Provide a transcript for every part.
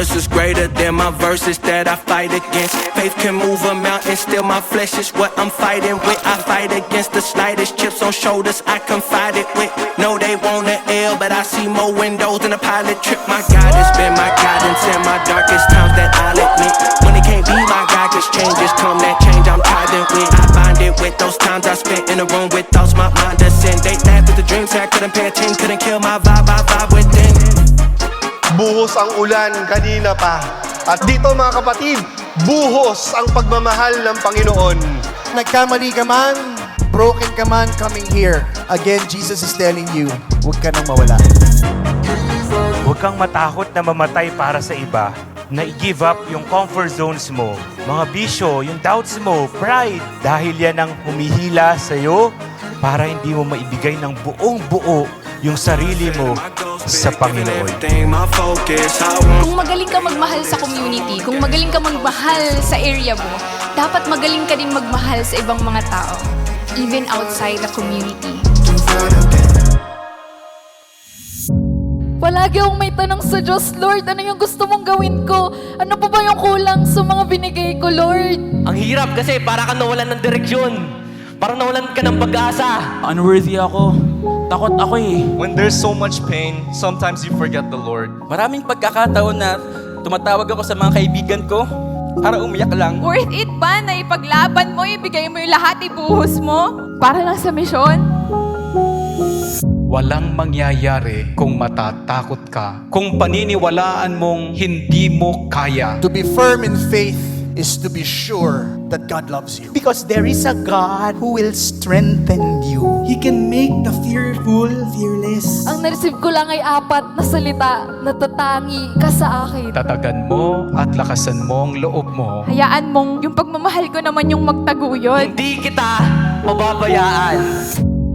verses greater than my verses that I fight against. Faith can move a mountain, still my flesh is what I'm fighting with. I fight against the slightest chips on shoulders I confided with. No, they want an L, but I see more windows than a pilot trip. My God has been my guidance in my darkest times that I'll admit. When it can't be my God, cause changes come, that change I'm tied with. I bind it with those times I spent in a room with thoughts my mind ascend. They laughed at the dreams I couldn't pay attention, couldn't kill my vibe, I vibe within. Buhos ang ulan kanina pa. At dito mga kapatid, buhos ang pagmamahal ng Panginoon. Nagkamali ka man, broken ka man, coming here. Again, Jesus is telling you, huwag ka nang mawala. Huwag kang matakot na mamatay para sa iba, na i-give up yung comfort zones mo, mga bisyo, yung doubts mo, pride, dahil yan ang humihila sa'yo para hindi mo maibigay ng buong buo yung sarili mo sa Panginoon. Kung magaling ka magmahal sa community, kung magaling ka magmahal sa area mo, dapat magaling ka din magmahal sa ibang mga tao, even outside the community. Palagi akong may tanong sa Diyos, Lord, ano yung gusto mong gawin ko? Ano pa ba yung kulang sa mga binigay ko, Lord? Ang hirap kasi para ka nawalan ng direksyon. Parang nawalan ka ng pag-asa. Unworthy ako. Takot ako eh. When there's so much pain, sometimes you forget the Lord. Maraming pagkakataon na tumatawag ako sa mga kaibigan ko para umiyak lang. Worth it ba na ipaglaban mo, ibigay mo yung lahat, ibuhos mo? Para lang sa misyon? Walang mangyayari kung matatakot ka, kung paniniwalaan mong hindi mo kaya. To be firm in faith is to be sure that God loves you. Because there is a God who will strengthen you. He can make the fearful fearless. Ang nareceive ko lang ay 4 na salita na tatangi ka sa akin. Tatagan mo at lakasan mo ang loob mo. Hayaan mong yung pagmamahal ko naman yung magtaguyod. Hindi kita pababayaan.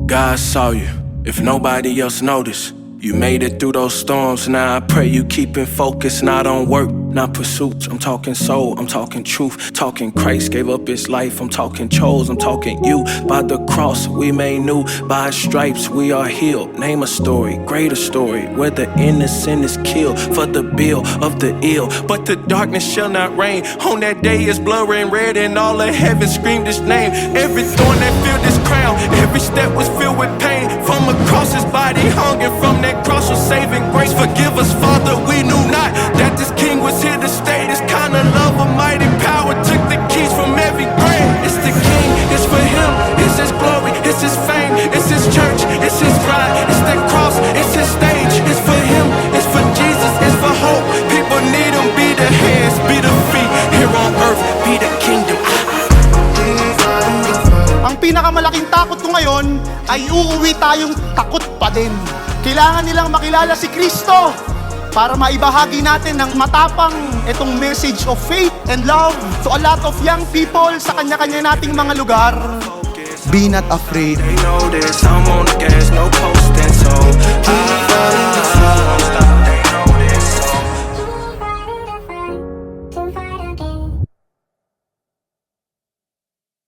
God saw you. If nobody else noticed, you made it through those storms. Now I pray you keep it focused, not on work, not pursuits. I'm talking soul, I'm talking truth, talking Christ gave up his life. I'm talking chose, I'm talking you. By the cross we made new, by his stripes we are healed. Name a story, greater story, where the innocent is killed for the bill of the ill. But the darkness shall not reign. On that day is blurring red, and all of heaven screamed his name. Every thorn that filled his crown, every step was filled with pain. From across his body hung, and from that cross was saving grace. Forgive us, Father, we knew not that this King was here to stay. This kind of love, a mighty power, took the keys from every grave. It's the King, it's for him, it's his glory, it's his fame, it's his church, it's his bride, it's that cross, it's his stage. It's for him, it's for Jesus, it's for hope. People need him, be the hands, be the feet, here on earth, be the kingdom. Ang pinakamalaking takot ko ngayon ay uuwi tayong takot pa din. Kailangan nilang makilala si Kristo para maibahagi natin ng matapang itong message of faith and love to a lot of young people sa kanya-kanya nating mga lugar. Be not afraid. They know this, I'm on the gas, no posting, so